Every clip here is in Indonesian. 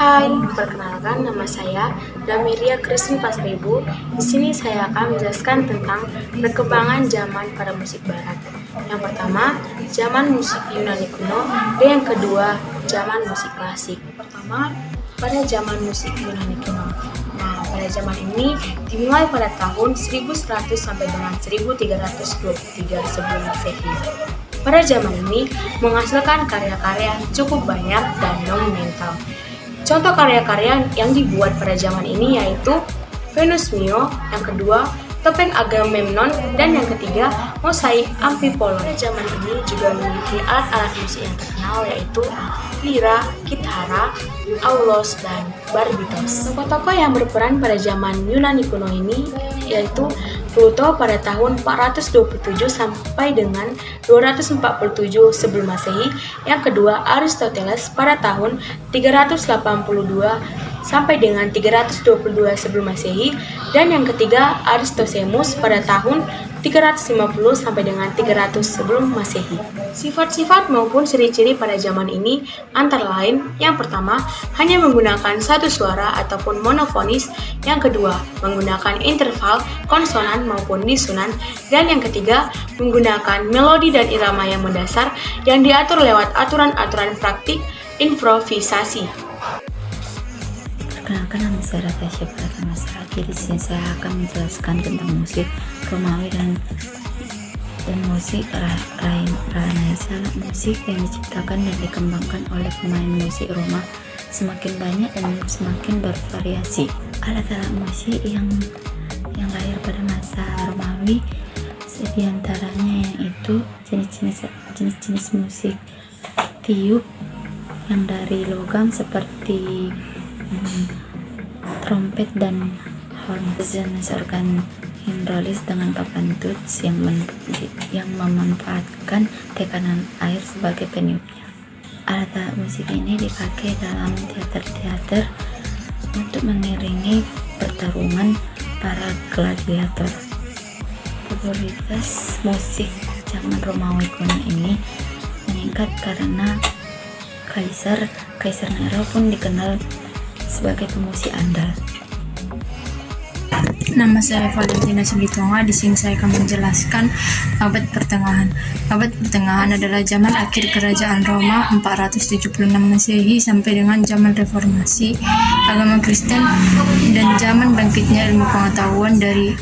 Hai, perkenalkan nama saya Damiria Christine Pasribu. Di sini saya akan menjelaskan tentang perkembangan zaman pada musik barat. Yang pertama, zaman musik Yunani kuno, dan yang kedua, zaman musik klasik. Pertama, pada zaman musik Yunani kuno. Nah, pada zaman ini dimulai pada tahun 1100 sampai dengan 1323 sebelum Masehi. Pada zaman ini menghasilkan karya-karya cukup banyak dan monumental. Contoh karya-karya yang dibuat pada zaman ini yaitu Venus Mio, yang kedua Topeng Agamemnon, dan yang ketiga Mosaik Amphipolon. Pada zaman ini juga memiliki alat-alat musik yang terkenal yaitu lira, kithara, aulos, dan barbitos. Tokoh-tokoh yang berperan pada zaman Yunani kuno ini yaitu Pluto pada tahun 427 sampai dengan 247 sebelum Masehi, yang kedua Aristoteles pada tahun 382 sampai dengan 322 sebelum Masehi, dan yang ketiga Aristosemus pada tahun 350 sampai dengan 300 sebelum Masehi. Sifat-sifat maupun ciri-ciri pada zaman ini antara lain, yang pertama, hanya menggunakan satu suara ataupun monofonis, yang kedua, menggunakan interval, konsonan maupun disonan, dan yang ketiga, menggunakan melodi dan irama yang mendasar yang diatur lewat aturan-aturan praktik improvisasi. Perkenalkan, nama saya Ratasya Pratama Saragi. Di sini saya akan menjelaskan tentang musik Romawi dan musik Renaissance. Alat musik yang diciptakan dan dikembangkan oleh pemain musik Roma semakin banyak dan semakin bervariasi. Alat-alat musik yang lahir pada masa Romawi diantaranya yaitu jenis-jenis musik tiup yang dari logam seperti trompet dan horn, jenis organ hidrolis dengan papan tuts yang memanfaatkan tekanan air sebagai peniupnya. Alat-alat musik ini dipakai dalam teater-teater untuk mengiringi pertarungan para gladiator. Popularitas musik zaman Romawi kuno ini meningkat karena Kaisar Nero pun dikenal sebagai pemusik andal. Nama saya Valentina Sugitonga. Di sini saya akan menjelaskan Abad Pertengahan. Abad Pertengahan adalah zaman akhir kerajaan Roma 476 Masehi sampai dengan zaman reformasi agama Kristen dan zaman bangkitnya ilmu pengetahuan dan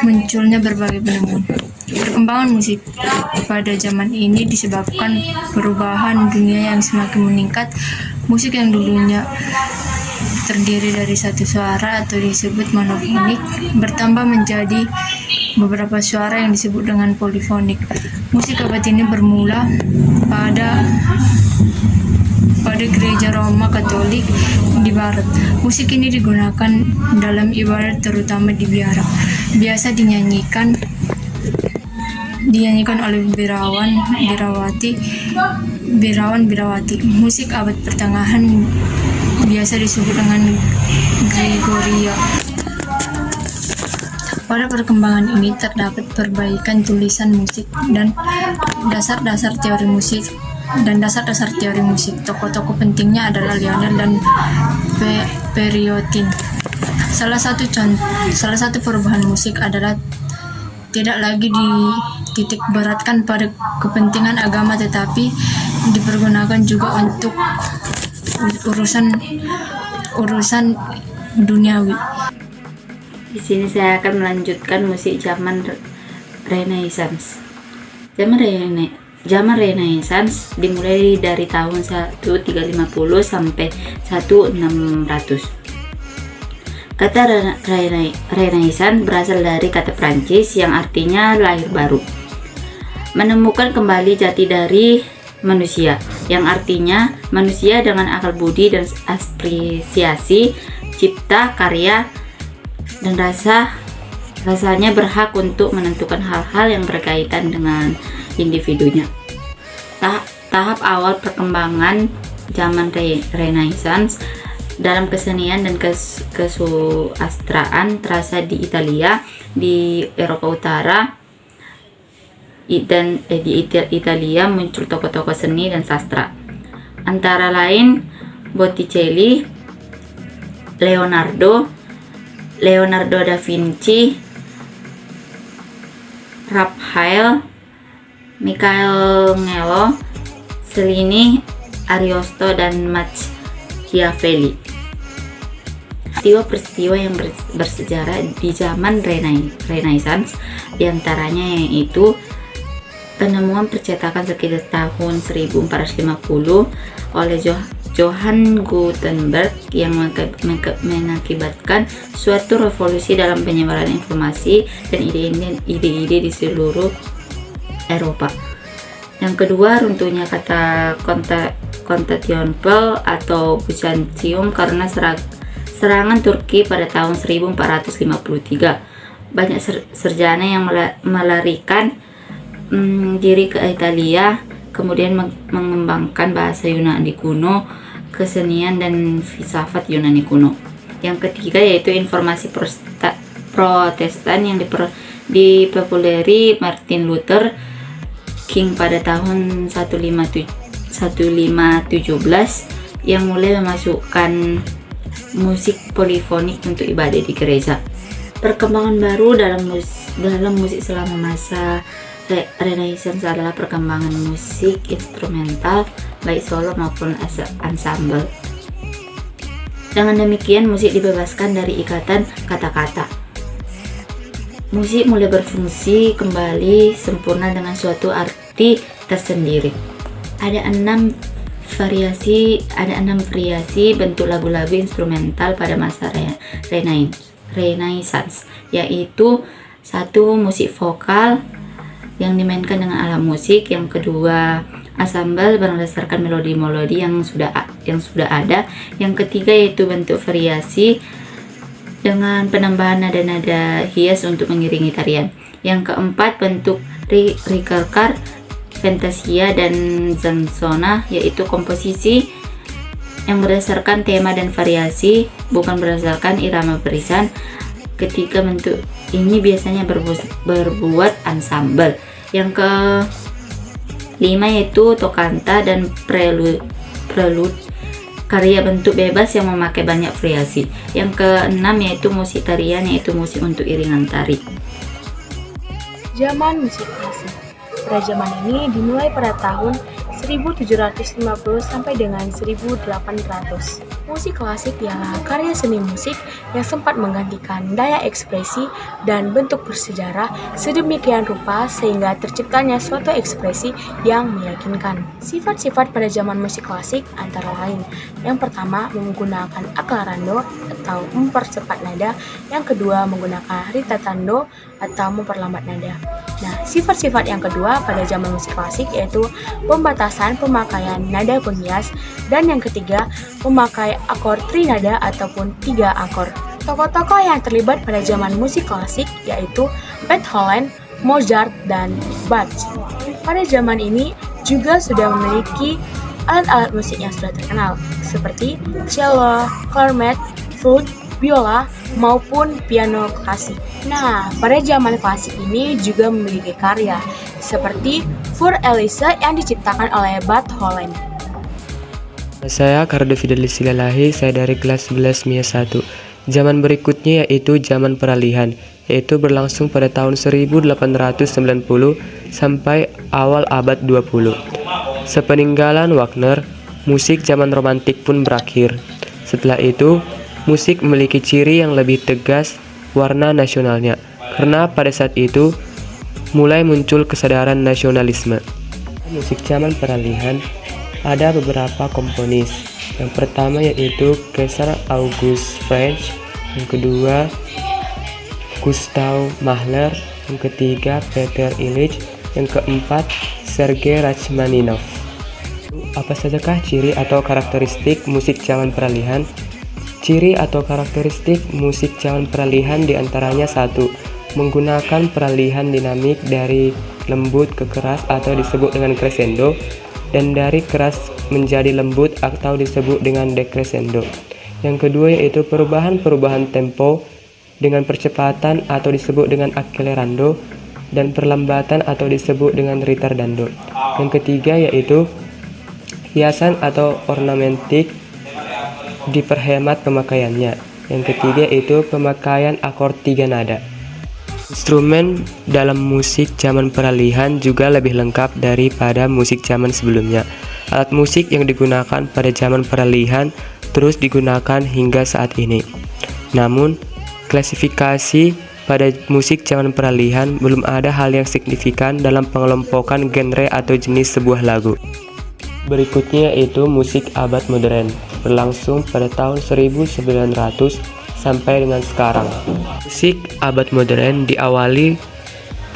munculnya berbagai penemuan. Perkembangan musik pada zaman ini disebabkan perubahan dunia yang semakin meningkat. Musik yang dulunya terdiri dari satu suara atau disebut monofonik bertambah menjadi beberapa suara yang disebut dengan polifonik. Musik abad ini bermula pada gereja Roma Katolik di barat. Musik ini digunakan dalam ibadat terutama di biara. Biasa dinyanyikan oleh birawati. Musik abad pertengahan biasa disebut dengan Gregoria. Pada perkembangan ini terdapat perbaikan tulisan musik dan dasar-dasar teori musik. Tokoh-tokoh pentingnya adalah Lionel dan Periotin. Salah satu perubahan musik adalah tidak lagi dititik beratkan pada kepentingan agama, tetapi dipergunakan juga untuk urusan duniawi. Di sini saya akan melanjutkan musik zaman Renaissance. Zaman Renaissance dimulai dari tahun 1350 sampai 1600. Kata Renaissance berasal dari kata Prancis yang artinya lahir baru. Menemukan kembali jati dari manusia, yang artinya manusia dengan akal budi dan apresiasi, cipta, karya, dan rasanya berhak untuk menentukan hal-hal yang berkaitan dengan individunya. Tahap awal perkembangan zaman Renaissance dalam kesenian dan kesusastraan terasa di Italia, di Eropa Utara, dan di Italia muncul tokoh-tokoh seni dan sastra. Antara lain Botticelli, Leonardo da Vinci, Raphael, Michelangelo, Cellini, Ariosto, dan Machiavelli. Peristiwa-peristiwa yang bersejarah di zaman Renaissance diantaranya yaitu penemuan percetakan sekitar tahun 1450 oleh Johann Gutenberg yang mengakibatkan suatu revolusi dalam penyebaran informasi dan ide-ide di seluruh Eropa. Yang kedua, runtuhnya kata Konstantinopel atau Byzantium karena serangan Turki pada tahun 1453. Banyak sarjana yang melarikan diri ke Italia, kemudian mengembangkan bahasa Yunani kuno, kesenian dan filsafat Yunani kuno. Yang ketiga yaitu informasi Protestan yang dipopuleri Martin Luther King pada tahun 1517 yang mulai memasukkan musik polifonik untuk ibadah di gereja. Perkembangan baru dalam musik selama masa Renaissance adalah perkembangan musik instrumental baik solo maupun ensemble. Dengan demikian musik dibebaskan dari ikatan kata-kata. Musik mulai berfungsi kembali sempurna dengan suatu arti tersendiri. Ada enam variasi bentuk lagu-lagu instrumental pada masa Renaissance, yaitu satu, musik vokal yang dimainkan dengan alat musik. Yang kedua, ensemble berdasarkan melodi-melodi yang sudah ada. Yang ketiga yaitu bentuk variasi dengan penambahan nada-nada hias untuk mengiringi tarian. Yang keempat, bentuk ricercar, fantasia, dan zanzona, yaitu komposisi yang berdasarkan tema dan variasi, bukan berdasarkan irama barisan. Ketiga bentuk ini biasanya berbuat ensemble. Yang kelima yaitu toccata dan prelude, karya bentuk bebas yang memakai banyak variasi. Yang keenam yaitu musik tarian, yaitu musik untuk iringan tari. Zaman musik klasik. Pada zaman ini dimulai pada tahun 1750 sampai dengan 1800. Musik klasik ialah karya seni musik yang sempat menggantikan daya ekspresi dan bentuk bersejarah sedemikian rupa sehingga terciptanya suatu ekspresi yang meyakinkan. Sifat-sifat pada zaman musik klasik antara lain: yang pertama, menggunakan aclarando atau mempercepat nada. Yang kedua, menggunakan ritardando atau memperlambat nada. Nah, sifat-sifat yang kedua pada zaman musik klasik yaitu pembatasan pemakaian nada penghias, dan yang ketiga memakai akor trinada ataupun 3 akor. Tokoh-tokoh yang terlibat pada zaman musik klasik yaitu Beethoven, Mozart, dan Bach. Pada zaman ini juga sudah memiliki alat-alat musik yang sudah terkenal seperti cello, cornet, flute, biola, maupun piano klasik. Nah, pada zaman klasik ini juga memiliki karya seperti Für Elise yang diciptakan oleh Beethoven. Saya Cardo Fidelis Silalahi, saya dari kelas 11 MIA 1. Zaman berikutnya yaitu zaman peralihan, yaitu berlangsung pada tahun 1890 sampai awal abad 20. Sepeninggalan Wagner, musik zaman romantik pun berakhir. Setelah itu, musik memiliki ciri yang lebih tegas warna nasionalnya, karena pada saat itu mulai muncul kesadaran nasionalisme. Musik zaman peralihan ada beberapa komponis. Yang pertama yaitu Kaisar August French, yang kedua Gustav Mahler, yang ketiga Peter Ilyich, yang keempat Sergei Rachmaninov. Apa sajakah ciri atau karakteristik musik zaman peralihan? Ciri atau karakteristik musik zaman peralihan diantaranya: 1. Menggunakan peralihan dinamik dari lembut ke keras atau disebut dengan crescendo, dan dari keras menjadi lembut atau disebut dengan decrescendo. Yang kedua yaitu perubahan-perubahan tempo dengan percepatan atau disebut dengan accelerando, dan perlambatan atau disebut dengan retardando. Yang ketiga yaitu hiasan atau ornamentik diperhemat pemakaiannya. Yang ketiga itu pemakaian akord 3 nada. Instrumen dalam musik zaman peralihan juga lebih lengkap daripada musik zaman sebelumnya. Alat musik yang digunakan pada zaman peralihan terus digunakan hingga saat ini. Namun, klasifikasi pada musik zaman peralihan belum ada hal yang signifikan dalam pengelompokan genre atau jenis sebuah lagu. Berikutnya yaitu musik abad modern, berlangsung pada tahun 1900 sampai dengan sekarang. Musik abad modern diawali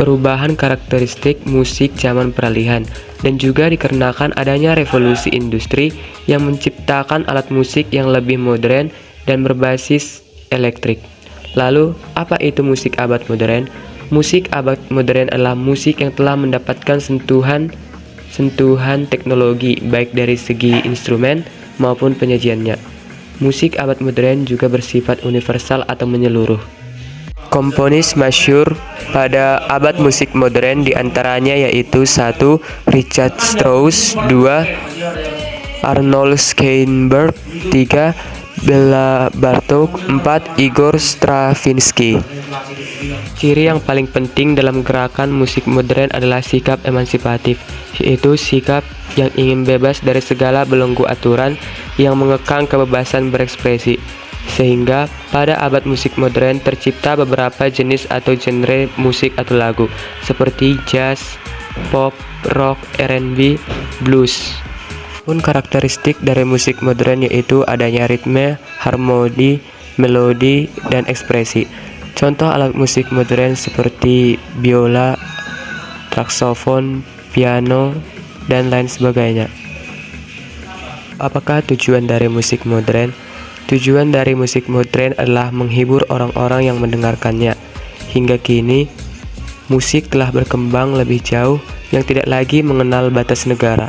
perubahan karakteristik musik zaman peralihan dan juga dikarenakan adanya revolusi industri yang menciptakan alat musik yang lebih modern dan berbasis elektrik. Lalu, apa itu musik abad modern? Musik abad modern adalah musik yang telah mendapatkan sentuhan teknologi baik dari segi instrumen maupun penyajiannya. Musik abad modern juga bersifat universal atau menyeluruh. Komponis masyhur pada abad musik modern diantaranya yaitu 1. Richard Strauss, 2. Arnold Schoenberg, 3. Bela Bartok, 4. Igor Stravinsky. Ciri yang paling penting dalam gerakan musik modern adalah sikap emansipatif, yaitu sikap yang ingin bebas dari segala belenggu aturan yang mengekang kebebasan berekspresi. Sehingga pada abad musik modern tercipta beberapa jenis atau genre musik atau lagu seperti jazz, pop, rock, R&B, blues. Pun karakteristik dari musik modern yaitu adanya ritme, harmoni, melodi, dan ekspresi. Contoh alat musik modern seperti biola, saksofon, piano, dan lain sebagainya. Apakah tujuan dari musik modern? Tujuan dari musik modern adalah menghibur orang-orang yang mendengarkannya. Hingga kini, musik telah berkembang lebih jauh yang tidak lagi mengenal batas negara.